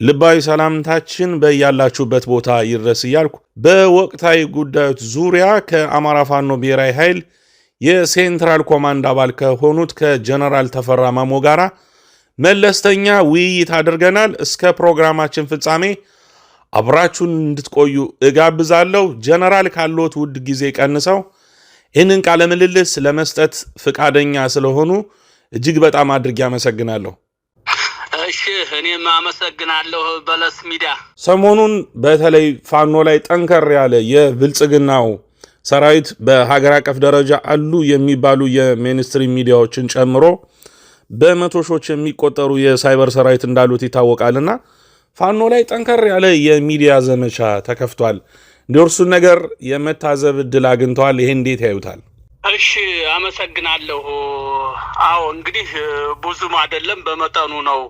ልባዊ ሰላምታችን በያላችሁበት ቦታ ይድረስ እያልኩ በወቅታዊ ጉዳዮች ዙሪያ ከአማራ ፋኖ ብሔራዊ ኃይል የሴንትራል ኮማንድ አባል ከሆኑት ከጀነራል ተፈራ ማሞ ጋራ መለስተኛ ውይይት አድርገናል። እስከ ፕሮግራማችን ፍጻሜ አብራችሁን እንድትቆዩ እጋብዛለሁ። ጀነራል ካሎት ውድ ጊዜ ቀንሰው ይህንን ቃለ ምልልስ ለመስጠት ፍቃደኛ ስለሆኑ እጅግ በጣም አድርጌ አመሰግናለሁ። እሺ እኔም አመሰግናለሁ በለስ ሚዲያ። ሰሞኑን በተለይ ፋኖ ላይ ጠንከር ያለ የብልጽግናው ሰራዊት በሀገር አቀፍ ደረጃ አሉ የሚባሉ የሚኒስትሪ ሚዲያዎችን ጨምሮ በመቶ ሺዎች የሚቆጠሩ የሳይበር ሰራዊት እንዳሉት ይታወቃልና ፋኖ ላይ ጠንከር ያለ የሚዲያ ዘመቻ ተከፍቷል። እንደርሱን ነገር የመታዘብ እድል አግኝተዋል። ይሄ እንዴት ያዩታል? እሺ አመሰግናለሁ። አዎ እንግዲህ ብዙም አይደለም በመጠኑ ነው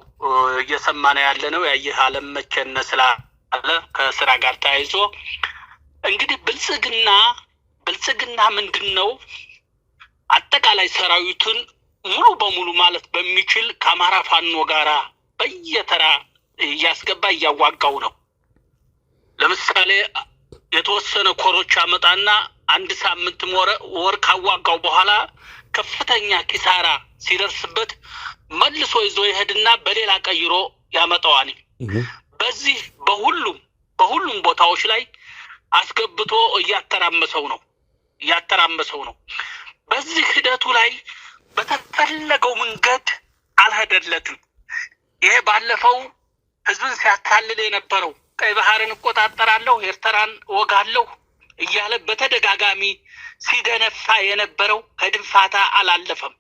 እየሰማን ያለ ነው። ያየህ ዓለም መቸነ ስላለ ከስራ ጋር ተያይዞ እንግዲህ ብልጽግና ምንድነው አጠቃላይ ሰራዊቱን ሙሉ በሙሉ ማለት በሚችል ከአማራ ፋኖ ጋራ በየተራ እያስገባ እያዋጋው ነው። ለምሳሌ የተወሰነ ኮሮች አመጣና አንድ ሳምንት ወር ካዋጋው በኋላ ከፍተኛ ኪሳራ ሲደርስበት መልሶ ይዞ ይሄድና በሌላ ቀይሮ ያመጣዋል። በዚህ በሁሉም ቦታዎች ላይ አስገብቶ እያተራመሰው ነው። በዚህ ሂደቱ ላይ በተፈለገው መንገድ አልሄደለትም። ይሄ ባለፈው ህዝብን ሲያታልል የነበረው ቀይ ባህርን እቆጣጠራለሁ ኤርትራን ወጋለሁ እያለ በተደጋጋሚ ሲደነፋ የነበረው ከድንፋታ አላለፈም።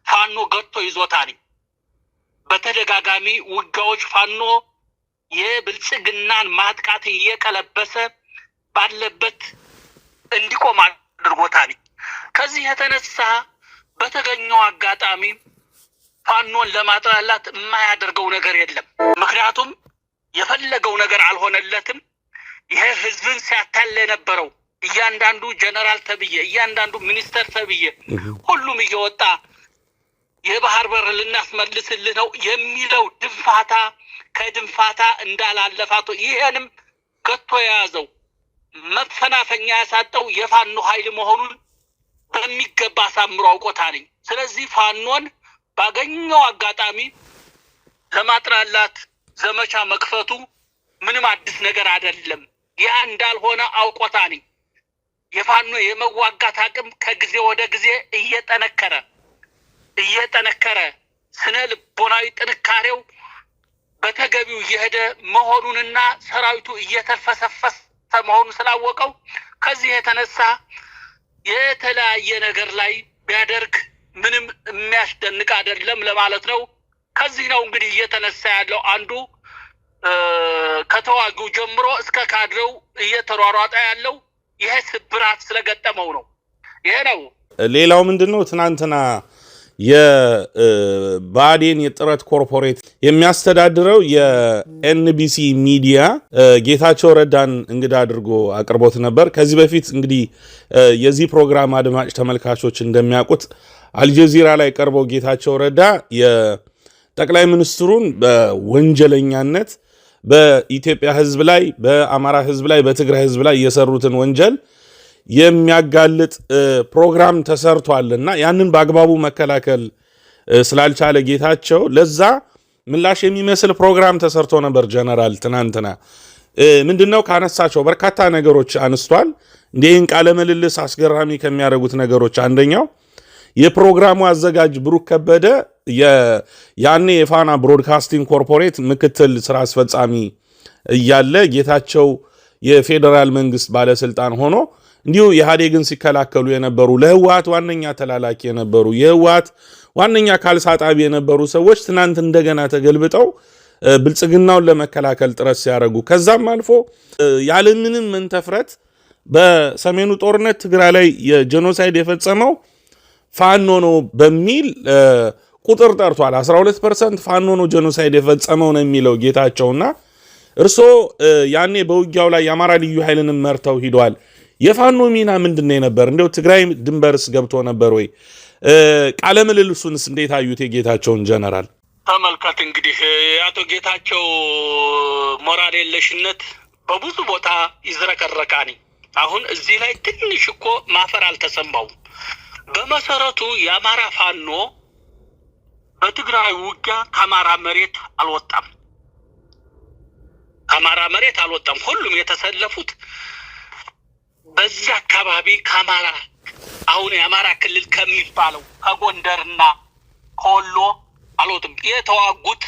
ፋኖ ገጥቶ ይዞታል። በተደጋጋሚ ውጋዎች ፋኖ የብልጽግናን ማጥቃት እየቀለበሰ ባለበት እንዲቆም አድርጎታል። ከዚህ የተነሳ በተገኘው አጋጣሚ ፋኖን ለማጥላላት የማያደርገው ነገር የለም። ምክንያቱም የፈለገው ነገር አልሆነለትም። ይሄ ህዝብን ሲያታል የነበረው እያንዳንዱ ጀነራል ተብዬ እያንዳንዱ ሚኒስተር ተብዬ ሁሉም እየወጣ የባህር በር ልናስመልስልህ ነው የሚለው ድንፋታ ከድንፋታ እንዳላለፋቶ ይሄንም ገቶ የያዘው መፈናፈኛ ያሳጠው የፋኖ ኃይል መሆኑን በሚገባ አሳምሮ አውቆታል። ስለዚህ ፋኖን ባገኘው አጋጣሚ ለማጥላላት ዘመቻ መክፈቱ ምንም አዲስ ነገር አይደለም። ያ እንዳልሆነ አውቆታል። የፋኖ የመዋጋት አቅም ከጊዜ ወደ ጊዜ እየጠነከረ ስነ ልቦናዊ ጥንካሬው በተገቢው እየሄደ መሆኑንና ሰራዊቱ እየተፈሰፈሰ መሆኑን ስላወቀው ከዚህ የተነሳ የተለያየ ነገር ላይ ቢያደርግ ምንም የሚያስደንቅ አይደለም ለማለት ነው። ከዚህ ነው እንግዲህ እየተነሳ ያለው አንዱ ከተዋጊው ጀምሮ እስከ ካድሬው እየተሯሯጠ ያለው ይሄ ስብራት ስለገጠመው ነው። ይሄ ነው። ሌላው ምንድነው ትናንትና የባዴን የጥረት ኮርፖሬት የሚያስተዳድረው የኤንቢሲ ሚዲያ ጌታቸው ረዳን እንግዳ አድርጎ አቅርቦት ነበር። ከዚህ በፊት እንግዲህ የዚህ ፕሮግራም አድማጭ ተመልካቾች እንደሚያውቁት አልጀዚራ ላይ ቀርበው ጌታቸው ረዳ የጠቅላይ ሚኒስትሩን በወንጀለኛነት በኢትዮጵያ ሕዝብ ላይ በአማራ ሕዝብ ላይ በትግራይ ሕዝብ ላይ የሰሩትን ወንጀል የሚያጋልጥ ፕሮግራም ተሰርቷልና ያንን በአግባቡ መከላከል ስላልቻለ ጌታቸው ለዛ ምላሽ የሚመስል ፕሮግራም ተሰርቶ ነበር። ጀነራል ትናንትና ምንድነው ካነሳቸው በርካታ ነገሮች አንስቷል። እንዲህን ቃለ ምልልስ አስገራሚ ከሚያደርጉት ነገሮች አንደኛው የፕሮግራሙ አዘጋጅ ብሩክ ከበደ ያኔ የፋና ብሮድካስቲንግ ኮርፖሬት ምክትል ስራ አስፈጻሚ እያለ ጌታቸው የፌዴራል መንግስት ባለስልጣን ሆኖ እንዲሁ ኢህአዴግን ሲከላከሉ የነበሩ ለህወሓት ዋነኛ ተላላኪ የነበሩ የህወሓት ዋነኛ ካልሳጣቢ የነበሩ ሰዎች ትናንት እንደገና ተገልብጠው ብልጽግናውን ለመከላከል ጥረት ሲያደርጉ ከዛም አልፎ ያለምንም መንተፍረት በሰሜኑ ጦርነት ትግራይ ላይ የጄኖሳይድ የፈጸመው ፋኖ ነው በሚል ቁጥር ጠርቷል። 12% ፋኖ ነው ጄኖሳይድ የፈጸመው ነው የሚለው ጌታቸውና እርሶ ያኔ በውጊያው ላይ የአማራ ልዩ ኃይልንም መርተው ሂደዋል። የፋኖ ሚና ምንድነው የነበር? እንደው ትግራይ ድንበርስ ገብቶ ነበር ወይ? ቃለ ምልልሱንስ እንዴት አዩት የጌታቸውን ጀነራል? ተመልከት እንግዲህ አቶ ጌታቸው ሞራል የለሽነት በብዙ ቦታ ይዝረከረካኒ። አሁን እዚህ ላይ ትንሽ እኮ ማፈር አልተሰማውም። በመሰረቱ የአማራ ፋኖ በትግራይ ውጊያ ከአማራ መሬት አልወጣም። ሁሉም የተሰለፉት በዚህ አካባቢ ከአማራ አሁን የአማራ ክልል ከሚባለው ከጎንደርና ከወሎ አልወጡም። የተዋጉት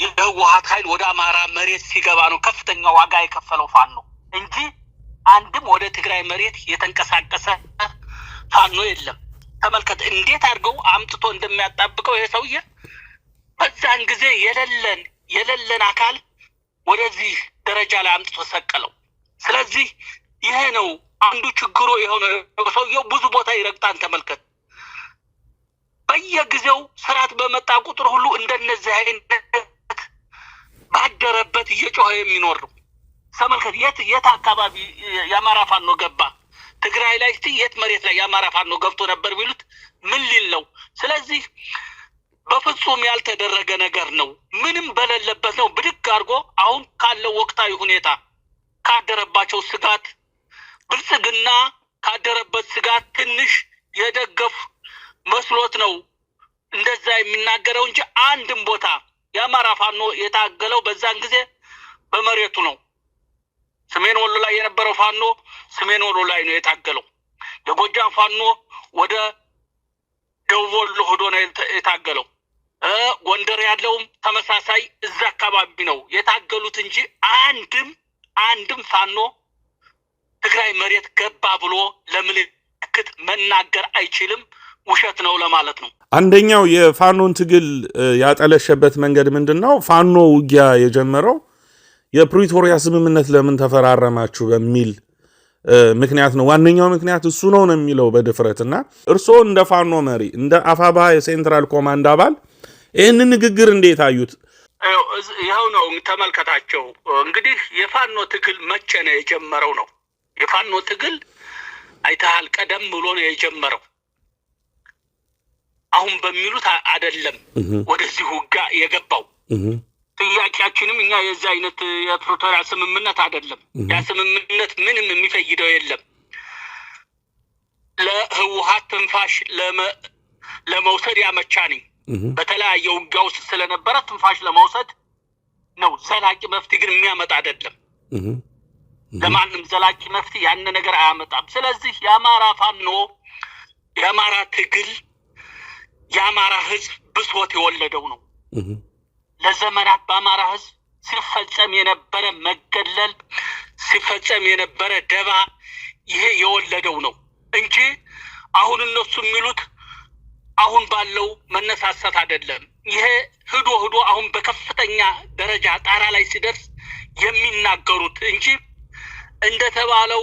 የህወሓት ኃይል ወደ አማራ መሬት ሲገባ ነው ከፍተኛ ዋጋ የከፈለው ፋኖ እንጂ አንድም ወደ ትግራይ መሬት የተንቀሳቀሰ ፋኖ የለም። ተመልከት እንዴት አድርገው አምጥቶ እንደሚያጣብቀው ይሄ ሰውዬ። በዛን ጊዜ የሌለን አካል ወደዚህ ደረጃ ላይ አምጥቶ ሰቀለው። ስለዚህ ይሄ ነው አንዱ ችግሩ የሆነ ሰውየው ብዙ ቦታ ይረግጣን። ተመልከት በየጊዜው ስርዓት በመጣ ቁጥር ሁሉ እንደነዚህ አይነት ባደረበት እየጮኸ የሚኖር ነው። ተመልከት የት አካባቢ የአማራ ፋኖ ገባ? ትግራይ ላይ የት መሬት ላይ የአማራ ፋኖ ገብቶ ነበር ቢሉት ምን ሊል ነው? ስለዚህ በፍጹም ያልተደረገ ነገር ነው። ምንም በሌለበት ነው ብድግ አድርጎ አሁን ካለው ወቅታዊ ሁኔታ ካደረባቸው ስጋት ብልጽግና ካደረበት ስጋት ትንሽ የደገፍ መስሎት ነው እንደዛ የሚናገረው እንጂ አንድም ቦታ የአማራ ፋኖ የታገለው በዛን ጊዜ በመሬቱ ነው። ሰሜን ወሎ ላይ የነበረው ፋኖ ሰሜን ወሎ ላይ ነው የታገለው። የጎጃም ፋኖ ወደ ደቡብ ወሎ ሄዶ ነው የታገለው። ጎንደር ያለውም ተመሳሳይ እዛ አካባቢ ነው የታገሉት እንጂ አንድም ፋኖ ትግራይ መሬት ገባ ብሎ ለምልክት መናገር አይችልም። ውሸት ነው ለማለት ነው። አንደኛው የፋኖን ትግል ያጠለሸበት መንገድ ምንድነው? ፋኖ ውጊያ የጀመረው የፕሪቶሪያ ስምምነት ለምን ተፈራረማችሁ በሚል ምክንያት ነው። ዋነኛው ምክንያት እሱ ነው የሚለው በድፍረትና እርስዎ እንደ ፋኖ መሪ እንደ አፋባ የሴንትራል ኮማንድ አባል ይህንን ንግግር እንዴት አዩት? ይኸው ነው ተመልከታቸው። እንግዲህ የፋኖ ትግል መቼ ነው የጀመረው ነው? የፋኖ ትግል አይተሃል፣ ቀደም ብሎ ነው የጀመረው። አሁን በሚሉት አይደለም ወደዚህ ውጊያ የገባው። ጥያቄያችንም እኛ የዚህ አይነት የፕሪቶሪያ ስምምነት አይደለም። ያ ስምምነት ምንም የሚፈይደው የለም። ለህወሓት ትንፋሽ ለመውሰድ ያመቻኒ በተለያየ ውጊያ ውስጥ ስለነበረ ትንፋሽ ለመውሰድ ነው። ዘላቂ መፍትሄ ግን የሚያመጣ አይደለም። ለማንም ዘላቂ መፍትሄ ያን ነገር አያመጣም። ስለዚህ የአማራ ፋኖ የአማራ ትግል የአማራ ህዝብ ብሶት የወለደው ነው። ለዘመናት በአማራ ህዝብ ሲፈጸም የነበረ መገለል፣ ሲፈጸም የነበረ ደባ ይሄ የወለደው ነው እንጂ አሁን እነሱ የሚሉት አሁን ባለው መነሳሳት አይደለም። ይሄ ሂዶ አሁን በከፍተኛ ደረጃ ጣራ ላይ ሲደርስ የሚናገሩት እንጂ እንደተባለው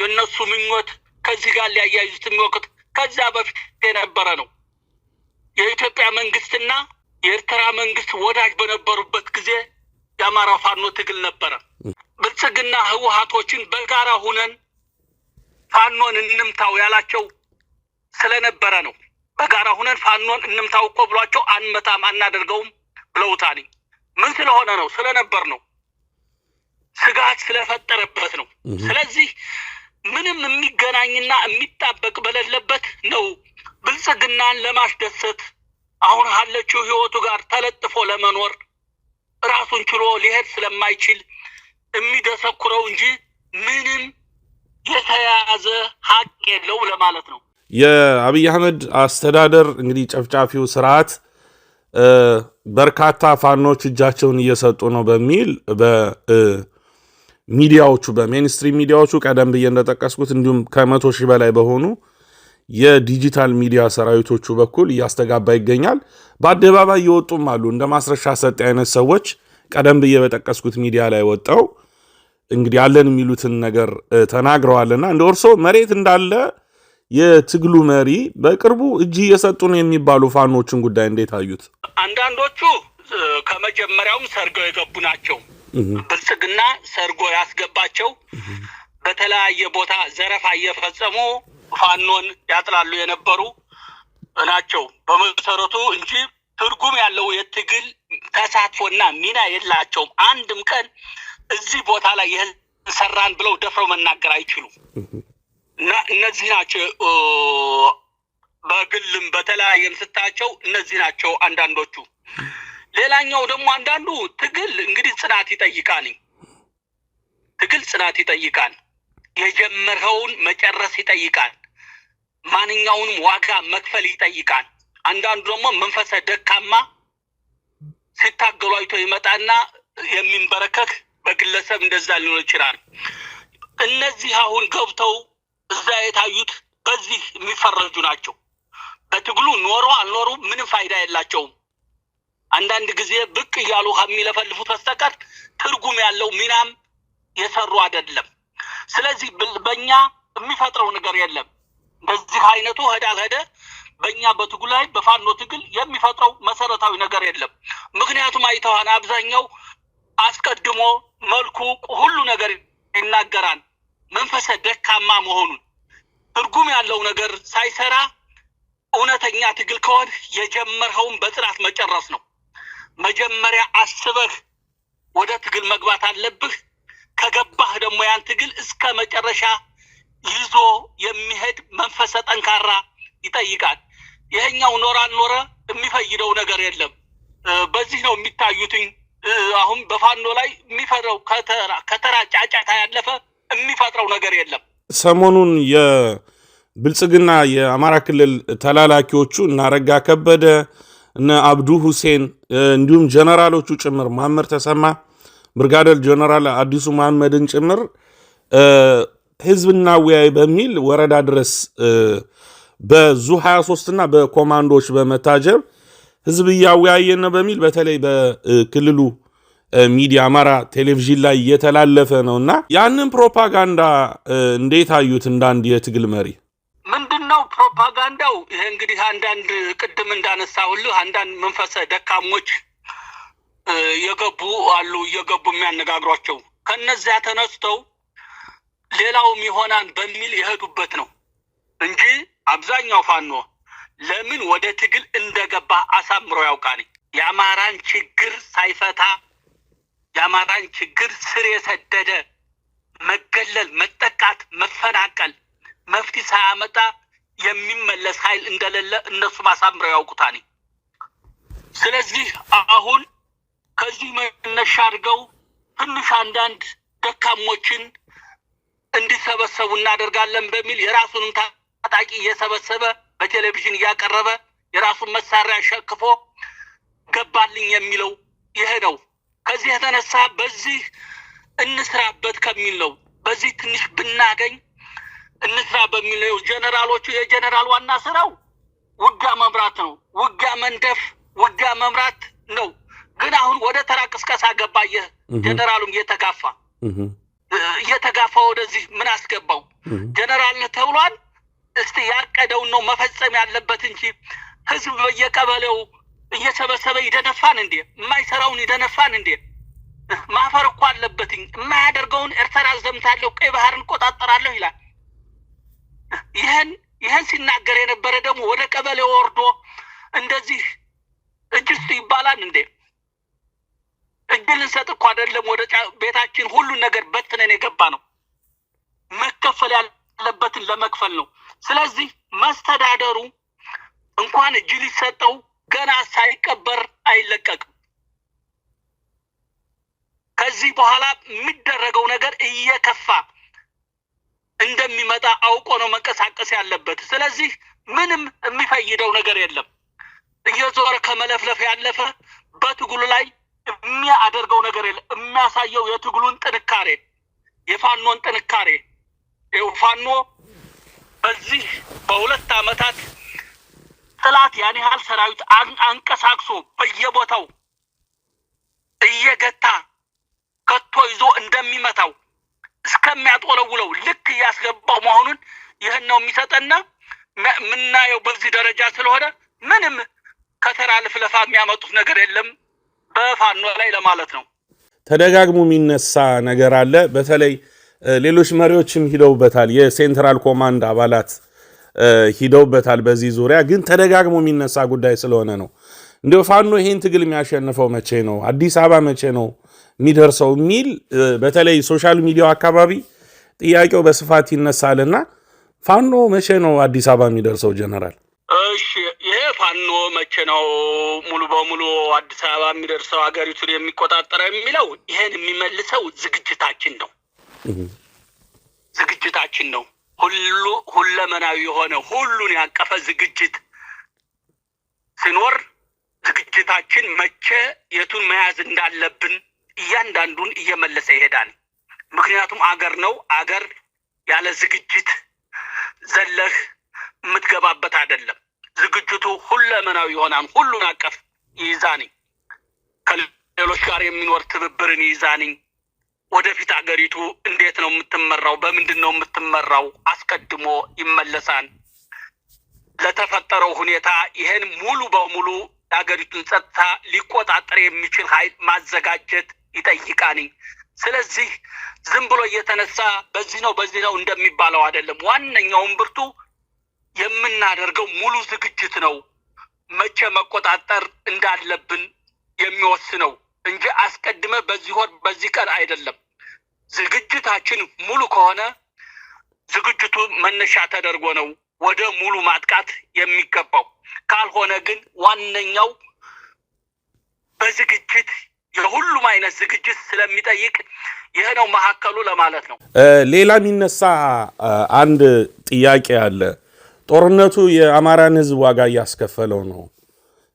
የነሱ ምኞት ከዚህ ጋር ሊያያይዙት የሚወቅት ከዛ በፊት የነበረ ነው። የኢትዮጵያ መንግስትና የኤርትራ መንግስት ወዳጅ በነበሩበት ጊዜ የአማራ ፋኖ ትግል ነበረ። ብልጽግና ህወሓቶችን በጋራ ሁነን ፋኖን እንምታው ያላቸው ስለነበረ ነው። በጋራ ሁነን ፋኖን እንምታው እኮ ብሏቸው አንመታም አናደርገውም ብለውታኒ። ምን ስለሆነ ነው? ስለነበር ነው። ስጋት ስለፈጠረበት ነው። ስለዚህ ምንም የሚገናኝና የሚጣበቅ በሌለበት ነው ብልጽግናን ለማስደሰት አሁን ያለችው ህይወቱ ጋር ተለጥፎ ለመኖር ራሱን ችሎ ሊሄድ ስለማይችል የሚደሰኩረው እንጂ ምንም የተያዘ ሀቅ የለው ለማለት ነው። የአብይ አህመድ አስተዳደር እንግዲህ ጨፍጫፊው ስርዓት በርካታ ፋኖች እጃቸውን እየሰጡ ነው በሚል በሚዲያዎቹ በሜንስትሪም ሚዲያዎቹ ቀደም ብዬ እንደጠቀስኩት እንዲሁም ከ100 ሺህ በላይ በሆኑ የዲጂታል ሚዲያ ሰራዊቶቹ በኩል እያስተጋባ ይገኛል። በአደባባይ እየወጡም አሉ። እንደ ማስረሻ ሰጤ አይነት ሰዎች ቀደም ብዬ በጠቀስኩት ሚዲያ ላይ ወጣው እንግዲህ ያለን የሚሉትን ነገር ተናግረዋልና እንደ እርሶ መሬት እንዳለ የትግሉ መሪ በቅርቡ እጅ እየሰጡ ነው የሚባሉ ፋኖችን ጉዳይ እንዴት አዩት? አንዳንዶቹ ከመጀመሪያውም ሰርገው የገቡ ናቸው። ብልጽግና ሰርጎ ያስገባቸው በተለያየ ቦታ ዘረፋ እየፈጸሙ ፋኖን ያጥላሉ የነበሩ ናቸው በመሰረቱ እንጂ ትርጉም ያለው የትግል ተሳትፎና ሚና የላቸውም። አንድም ቀን እዚህ ቦታ ላይ ይህን ሰራን ብለው ደፍረው መናገር አይችሉም። እና እነዚህ ናቸው በግልም በተለያየም ስታቸው እነዚህ ናቸው አንዳንዶቹ። ሌላኛው ደግሞ አንዳንዱ ትግል እንግዲህ ጽናት ይጠይቃል። ትግል ጽናት ይጠይቃል። የጀመረውን መጨረስ ይጠይቃል። ማንኛውንም ዋጋ መክፈል ይጠይቃል። አንዳንዱ ደግሞ መንፈሰ ደካማ ሲታገሉ አይቶ ይመጣና የሚንበረከክ በግለሰብ እንደዛ ሊሆን ይችላል። እነዚህ አሁን ገብተው እዛ የታዩት በዚህ የሚፈረጁ ናቸው። በትግሉ ኖሮ አልኖሩ ምንም ፋይዳ የላቸውም። አንዳንድ ጊዜ ብቅ እያሉ ከሚለፈልፉት በስተቀር ትርጉም ያለው ሚናም የሰሩ አይደለም። ስለዚህ በእኛ የሚፈጥረው ነገር የለም። በዚህ አይነቱ ሄደ በእኛ በትግሉ ላይ በፋኖ ትግል የሚፈጥረው መሰረታዊ ነገር የለም። ምክንያቱም አይተዋን አብዛኛው አስቀድሞ መልኩ ሁሉ ነገር ይናገራል መንፈሰ ደካማ መሆኑን። ትርጉም ያለው ነገር ሳይሰራ እውነተኛ ትግል ከሆነ የጀመርኸውን በጽናት መጨረስ ነው። መጀመሪያ አስበህ ወደ ትግል መግባት አለብህ። ከገባህ ደግሞ ያን ትግል እስከ መጨረሻ ይዞ የሚሄድ መንፈሰ ጠንካራ ይጠይቃል። ይሄኛው ኖር አልኖረ የሚፈይደው ነገር የለም። በዚህ ነው የሚታዩትኝ። አሁን በፋኖ ላይ የሚፈጥረው ከተራ ጫጫታ ያለፈ የሚፈጥረው ነገር የለም። ሰሞኑን የብልጽግና የአማራ ክልል ተላላኪዎቹ እነ አረጋ ከበደ እነ አብዱ ሁሴን እንዲሁም ጀነራሎቹ ጭምር ማመር ተሰማ ብርጋዴር ጀነራል አዲሱ መሐመድን ጭምር ህዝብና ወያይ በሚል ወረዳ ድረስ በዙ 23 እና በኮማንዶዎች በመታጀብ ህዝብ እያወያየን ነው በሚል በተለይ በክልሉ ሚዲያ አማራ ቴሌቪዥን ላይ እየተላለፈ ነውና ያንን ፕሮፓጋንዳ እንዴት አዩት? እንዳንድ የትግል መሪ ምንድነው ፕሮፓጋንዳው? ይሄ እንግዲህ አንዳንድ ቅድም እንዳነሳሁልህ አንዳንድ መንፈሰ ደካሞች የገቡ አሉ፣ እየገቡ የሚያነጋግሯቸው ከነዚያ ተነስተው ሌላውም ይሆናል በሚል የሄዱበት ነው እንጂ አብዛኛው ፋኖ ለምን ወደ ትግል እንደገባ አሳምሮ ያውቃል። የአማራን ችግር ሳይፈታ የአማራን ችግር ስር የሰደደ መገለል፣ መጠቃት፣ መፈናቀል መፍትሄ ሳያመጣ የሚመለስ ኃይል እንደሌለ እነሱ አሳምረው ያውቁታል። ስለዚህ አሁን ከዚህ መነሻ አድርገው ትንሽ አንዳንድ ደካሞችን እንዲሰበሰቡ እናደርጋለን በሚል የራሱንም ታጣቂ እየሰበሰበ በቴሌቪዥን እያቀረበ የራሱን መሳሪያ ሸክፎ ገባልኝ የሚለው ይሄ ነው። ከዚህ የተነሳ በዚህ እንስራበት ከሚል ነው። በዚህ ትንሽ ብናገኝ እንስራ በሚል ነው። ጀነራሎቹ የጀነራል ዋና ስራው ውጊያ መምራት ነው። ውጊያ መንደፍ፣ ውጊያ መምራት ነው። ግን አሁን ወደ ተራ ቅስቀሳ ገባ። ጀነራሉም እየተጋፋ ወደዚህ ምን አስገባው? ጀነራል ተብሏል። እስቲ ያቀደውን ነው መፈጸም ያለበት እንጂ ህዝብ በየቀበሌው እየሰበሰበ ይደነፋን እንዴ? የማይሰራውን ይደነፋን እንዴ? ማፈር እኮ አለበትኝ። የማያደርገውን ኤርትራ ዘምታለሁ፣ ቀይ ባህርን ቆጣጠራለሁ ይላል። ይህን ሲናገር የነበረ ደግሞ ወደ ቀበሌ ወርዶ እንደዚህ እጅስ ይባላል እንዴ? እጅ ልንሰጥ እኮ አይደለም፣ ወደ ቤታችን ሁሉን ነገር በትነን የገባ ነው። መከፈል ያለበትን ለመክፈል ነው። ስለዚህ መስተዳደሩ እንኳን እጅ ሊሰጠው ገና ሳይቀበር አይለቀቅም። ከዚህ በኋላ የሚደረገው ነገር እየከፋ እንደሚመጣ አውቆ ነው መንቀሳቀስ ያለበት። ስለዚህ ምንም የሚፈይደው ነገር የለም። እየዞረ ከመለፍለፍ ያለፈ በትግሉ ላይ የሚያደርገው ነገር የለም። የሚያሳየው የትግሉን ጥንካሬ፣ የፋኖን ጥንካሬ። ፋኖ በዚህ በሁለት ዓመታት ጥላት ያን ያህል ሰራዊት አንቀሳቅሶ በየቦታው እየገታ ከቶ ይዞ እንደሚመታው እስከሚያጦለውለው ልክ እያስገባው መሆኑን ይህን ነው የሚሰጠና ምናየው በዚህ ደረጃ ስለሆነ ምንም ከተራ ልፍለፋ የሚያመጡት ነገር የለም በፋኖ ላይ ለማለት ነው። ተደጋግሞ የሚነሳ ነገር አለ። በተለይ ሌሎች መሪዎችም ሂደውበታል። የሴንትራል ኮማንድ አባላት ሂደውበታል። በዚህ ዙሪያ ግን ተደጋግሞ የሚነሳ ጉዳይ ስለሆነ ነው። እንደው ፋኖ ይሄን ትግል የሚያሸንፈው መቼ ነው? አዲስ አበባ መቼ ነው የሚደርሰው? የሚል በተለይ ሶሻል ሚዲያው አካባቢ ጥያቄው በስፋት ይነሳልና ፋኖ መቼ ነው አዲስ አበባ የሚደርሰው ጀነራል? እሺ ይሄ ፋኖ መቼ ነው ሙሉ በሙሉ አዲስ አበባ የሚደርሰው ሀገሪቱን የሚቆጣጠረው የሚለው ይሄን የሚመልሰው ዝግጅታችን ነው። ዝግጅታችን ነው። ሁለመናዊ የሆነ ሁሉን ያቀፈ ዝግጅት ሲኖር ዝግጅታችን መቼ የቱን መያዝ እንዳለብን እያንዳንዱን እየመለሰ ይሄዳል። ምክንያቱም አገር ነው። አገር ያለ ዝግጅት ዘለህ የምትገባበት አይደለም። ዝግጅቱ ሁለመናዊ ይሆናል። ሁሉን አቀፍ ይይዛኒ ከሌሎች ጋር የሚኖር ትብብርን ይይዛኒ ወደፊት አገሪቱ እንዴት ነው የምትመራው? በምንድን ነው የምትመራው? አስቀድሞ ይመለሳል። ለተፈጠረው ሁኔታ ይሄን ሙሉ በሙሉ የአገሪቱን ጸጥታ ሊቆጣጠር የሚችል ኃይል ማዘጋጀት ይጠይቃል። ስለዚህ ዝም ብሎ እየተነሳ በዚህ ነው እንደሚባለው አይደለም። ዋነኛውን ብርቱ የምናደርገው ሙሉ ዝግጅት ነው። መቼ መቆጣጠር እንዳለብን የሚወስነው እንጂ አስቀድመ በዚህ ወር በዚህ ቀን አይደለም። ዝግጅታችን ሙሉ ከሆነ ዝግጅቱ መነሻ ተደርጎ ነው ወደ ሙሉ ማጥቃት የሚገባው። ካልሆነ ግን ዋነኛው በዝግጅት የሁሉም አይነት ዝግጅት ስለሚጠይቅ ይሄ ነው መሐከሉ ለማለት ነው። ሌላ የሚነሳ አንድ ጥያቄ አለ። ጦርነቱ የአማራን ሕዝብ ዋጋ እያስከፈለው ነው።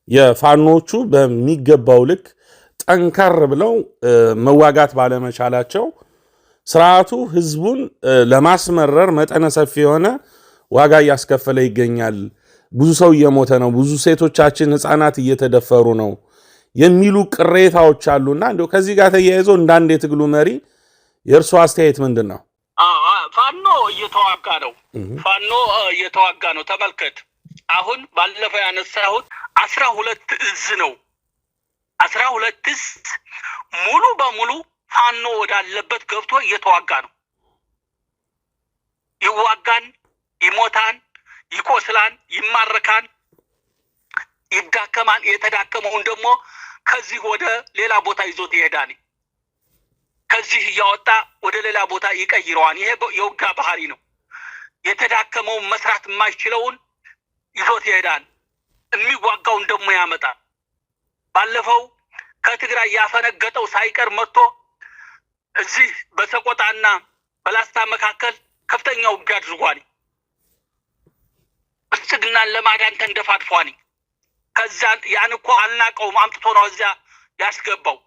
የፋኖቹ በሚገባው ልክ ጠንከር ብለው መዋጋት ባለመቻላቸው ስርዓቱ ሕዝቡን ለማስመረር መጠነ ሰፊ የሆነ ዋጋ እያስከፈለ ይገኛል። ብዙ ሰው እየሞተ ነው። ብዙ ሴቶቻችን ህፃናት እየተደፈሩ ነው የሚሉ ቅሬታዎች አሉና እንደው ከዚህ ጋር ተያይዞ እንዳንድ የትግሉ መሪ የእርሱ አስተያየት ምንድን ነው? ፋኖ እየተዋጋ ነው። ፋኖ እየተዋጋ ነው። ተመልከት፣ አሁን ባለፈው ያነሳሁት 12 እዝ ነው። 12 እዝ ሙሉ በሙሉ ፋኖ ወዳለበት ገብቶ እየተዋጋ ነው። ይዋጋን፣ ይሞታን፣ ይቆስላን፣ ይማረካን፣ ይዳከማን። የተዳከመውን ደግሞ ከዚህ ወደ ሌላ ቦታ ይዞት ይሄዳል። ከዚህ እያወጣ ወደ ሌላ ቦታ ይቀይረዋል። ይሄ የውጋ ባህሪ ነው። የተዳከመውን መስራት የማይችለውን ይዞት ይሄዳል። የሚዋጋውን ደግሞ ያመጣል። ባለፈው ከትግራይ ያፈነገጠው ሳይቀር መጥቶ እዚህ በሰቆጣና በላስታ መካከል ከፍተኛ ውጊያ አድርጓል። ብልጽግናን ለማዳን ተንደፋድፏል። ከዛ ያን እኮ አልናቀውም። አምጥቶ ነው እዚያ ያስገባው።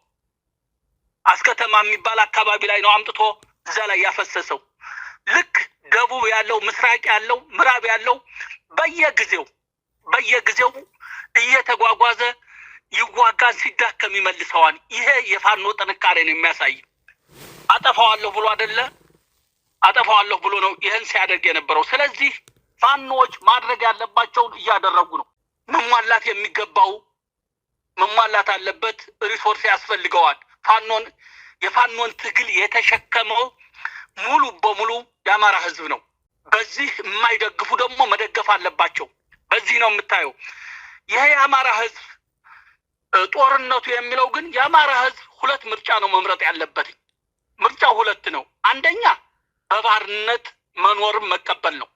አስከተማ የሚባል አካባቢ ላይ ነው አምጥቶ እዛ ላይ ያፈሰሰው። ልክ ደቡብ ያለው፣ ምስራቅ ያለው፣ ምዕራብ ያለው በየጊዜው እየተጓጓዘ ይዋጋን፣ ሲዳከም ይመልሰዋል። ይሄ የፋኖ ጥንካሬ ነው የሚያሳይ። አጠፋዋለሁ ብሎ አይደለ፣ አጠፋዋለሁ ብሎ ነው ይህን ሲያደርግ የነበረው። ስለዚህ ፋኖዎች ማድረግ ያለባቸውን እያደረጉ ነው። መሟላት የሚገባው መሟላት አለበት። ሪሶርስ ያስፈልገዋል። የፋኖን ትግል የተሸከመው ሙሉ በሙሉ የአማራ ህዝብ ነው። በዚህ የማይደግፉ ደግሞ መደገፍ አለባቸው። በዚህ ነው የምታየው። ይሄ የአማራ ህዝብ ጦርነቱ የሚለው ግን የአማራ ህዝብ ሁለት ምርጫ ነው መምረጥ ያለበት። ምርጫው ሁለት ነው። አንደኛ በባርነት መኖርን መቀበል ነው።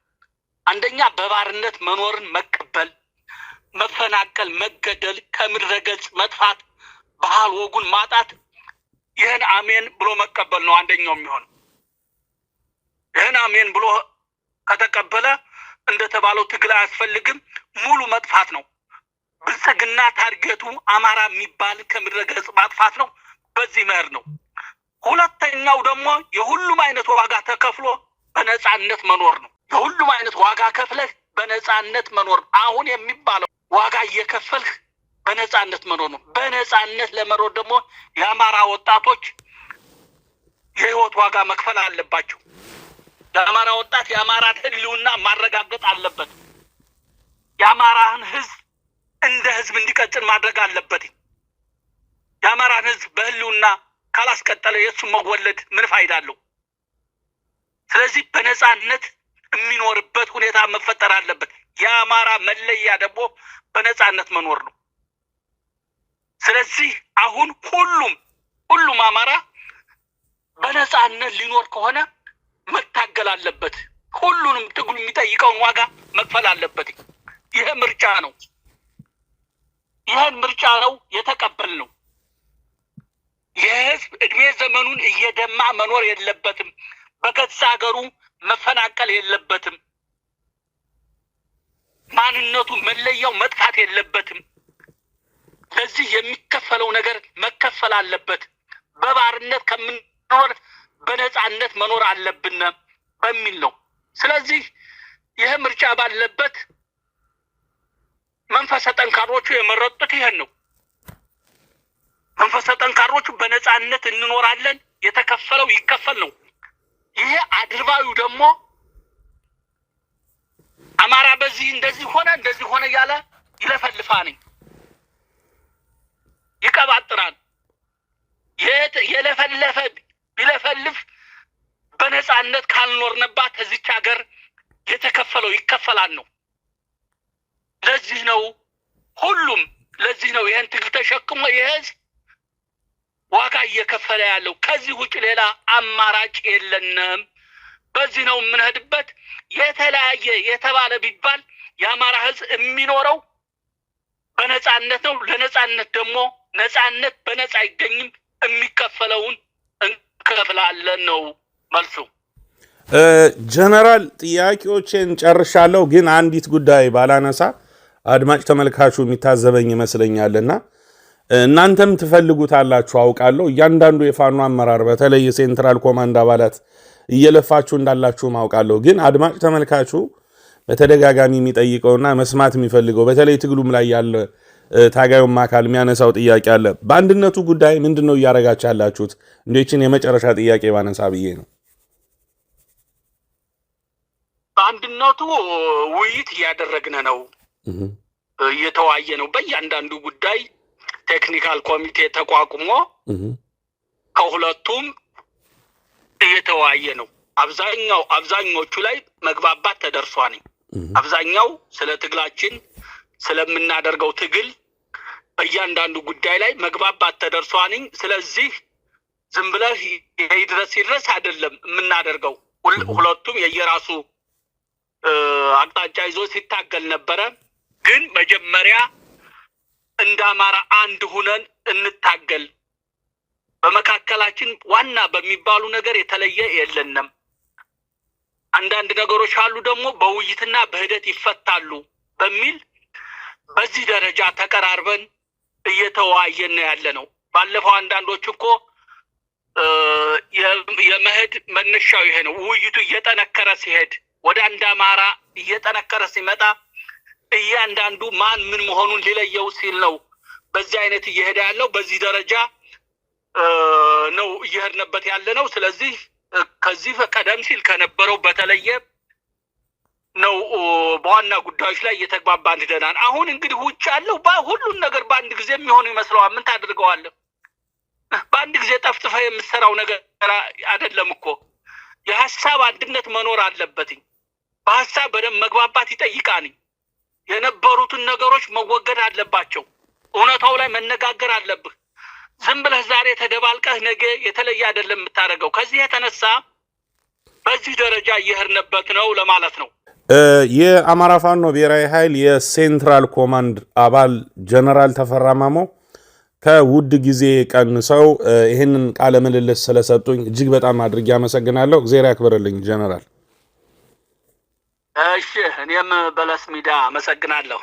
አንደኛ በባርነት መኖርን መቀበል፣ መፈናቀል፣ መገደል፣ ከምድረ ገጽ መጥፋት፣ ባህል ወጉን ማጣት፣ ይህን አሜን ብሎ መቀበል ነው አንደኛው የሚሆነው። ይህን አሜን ብሎ ከተቀበለ እንደተባለው ትግል አያስፈልግም፣ ሙሉ መጥፋት ነው። ብልጽግና ታርጌቱ አማራ የሚባል ከምድረ ገጽ ማጥፋት ነው። በዚህ መር ነው። ሁለተኛው ደግሞ የሁሉም አይነት ዋጋ ተከፍሎ በነፃነት መኖር ነው። የሁሉም አይነት ዋጋ ከፍለህ በነፃነት መኖር። አሁን የሚባለው ዋጋ እየከፈልህ በነፃነት መኖር ነው። በነፃነት ለመኖር ደግሞ የአማራ ወጣቶች የህይወት ዋጋ መክፈል አለባቸው። የአማራ ወጣት የአማራን ህልውና ማረጋገጥ አለበት። የአማራን ህዝብ እንደ ህዝብ እንዲቀጥል ማድረግ አለበት። የአማራን ህዝብ በህልውና ካላስቀጠለ የሱ መወለድ ምን ፋይዳ አለው? ስለዚህ በነፃነት የሚኖርበት ሁኔታ መፈጠር አለበት። የአማራ መለያ ደግሞ በነፃነት መኖር ነው። ስለዚህ አሁን ሁሉም አማራ በነጻነት ሊኖር ከሆነ መታገል አለበት። ሁሉንም ትግሉ የሚጠይቀውን ዋጋ መክፈል አለበት። ይሄ ምርጫ ነው። ይሄን ምርጫ ነው የተቀበልነው። የህዝብ እድሜ ዘመኑን እየደማ መኖር የለበትም። በገዛ ሀገሩ መፈናቀል የለበትም። ማንነቱ መለያው መጥፋት የለበትም። ለዚህ የሚከፈለው ነገር መከፈል አለበት። በባርነት ከምንኖር በነጻነት መኖር አለብን በሚል ነው። ስለዚህ ይሄ ምርጫ ባለበት መንፈሰ ጠንካሮቹ የመረጡት ይሄን ነው። መንፈሰ ጠንካሮቹ በነጻነት እንኖራለን፣ የተከፈለው ይከፈል ነው። ይሄ አድርባዩ ደግሞ አማራ በዚህ እንደዚህ ሆነ ያለ ይለፈልፋኝ ይቀባጥራል። የለፈለፈ ቢለፈልፍ በነጻነት ካልኖርንባት እዚች ሀገር የተከፈለው ይከፈላል ነው። ለዚህ ነው ይሄን ትግል ተሸክሞ የህዝብ ዋጋ እየከፈለ ያለው። ከዚህ ውጭ ሌላ አማራጭ የለንም። በዚህ ነው የምንሄድበት። የተለያየ የተባለ ቢባል የአማራ ህዝብ የሚኖረው በነጻነት ነው። ለነጻነት ደግሞ ነጻነት በነጻ አይገኝም። የሚከፈለውን እንከፍላለን ነው መልሱ። ጀነራል ጥያቄዎችን ጨርሻለሁ፣ ግን አንዲት ጉዳይ ባላነሳ አድማጭ ተመልካቹ የሚታዘበኝ ይመስለኛልና እናንተም ትፈልጉታላችሁ አውቃለሁ። እያንዳንዱ የፋኖ አመራር በተለይ የሴንትራል ኮማንድ አባላት እየለፋችሁ እንዳላችሁ አውቃለሁ። ግን አድማጭ ተመልካቹ በተደጋጋሚ የሚጠይቀውና መስማት የሚፈልገው በተለይ ትግሉም ላይ ያለ ታጋዩም አካል የሚያነሳው ጥያቄ አለ። በአንድነቱ ጉዳይ ምንድነው እያረጋችሁ ያላችሁት? እንዴችን የመጨረሻ ጥያቄ ባነሳ ብዬ ነው። በአንድነቱ ውይይት እያደረግን ነው፣ እየተወያየ ነው። በእያንዳንዱ ጉዳይ ቴክኒካል ኮሚቴ ተቋቁሞ ከሁለቱም እየተወያየ ነው። አብዛኞቹ ላይ መግባባት ተደርሷል። አብዛኛው ስለ ትግላችን ስለምናደርገው ትግል በእያንዳንዱ ጉዳይ ላይ መግባባት ተደርሷል። ስለዚህ ዝም ብለህ ይድረስ አይደለም የምናደርገው። ሁለቱም የየራሱ አቅጣጫ ይዞ ሲታገል ነበረ። ግን መጀመሪያ እንደ አማራ አንድ ሁነን እንታገል። በመካከላችን ዋና በሚባሉ ነገር የተለየ የለንም። አንዳንድ ነገሮች አሉ ደግሞ በውይይትና በሂደት ይፈታሉ በሚል በዚህ ደረጃ ተቀራርበን እየተወያየን ያለ ነው። ባለፈው አንዳንዶች እኮ የመሄድ መነሻው ይሄ ነው። ውይይቱ እየጠነከረ ሲሄድ ወደ አንድ አማራ እየጠነከረ ሲመጣ እያንዳንዱ ማን ምን መሆኑን ሊለየው ሲል ነው በዚህ አይነት እየሄደ ያለው። በዚህ ደረጃ ነው እየሄድንበት ያለ ነው። ስለዚህ ከዚህ ቀደም ሲል ከነበረው በተለየ ነው በዋና ጉዳዮች ላይ እየተግባባን ሄደናል። አሁን እንግዲህ ውጭ ያለው ሁሉን ነገር በአንድ ጊዜ የሚሆን ይመስለዋል። ምን ታደርገዋለህ? በአንድ ጊዜ ጠፍጥፈ የምትሰራው ነገር አይደለም እኮ። የሀሳብ አንድነት መኖር አለበትኝ። በሀሳብ በደንብ መግባባት ይጠይቃል። የነበሩትን ነገሮች መወገድ አለባቸው። እውነታው ላይ መነጋገር አለብህ። ዝም ብለህ ዛሬ ተደባልቀህ ነገ የተለየ አይደለም የምታደርገው። ከዚህ የተነሳ በዚህ ደረጃ እየሄድንበት ነው ለማለት ነው። የአማራ ፋኖ ብሔራዊ ኃይል የሴንትራል ኮማንድ አባል ጀነራል ተፈራ ማሞ ከውድ ጊዜ ቀንሰው ይህንን ቃለ ምልልስ ስለሰጡኝ እጅግ በጣም አድርጌ አመሰግናለሁ። እግዚአብሔር ያክብርልኝ ጀነራል። እሺ፣ እኔም በለስ ሚዲያ አመሰግናለሁ።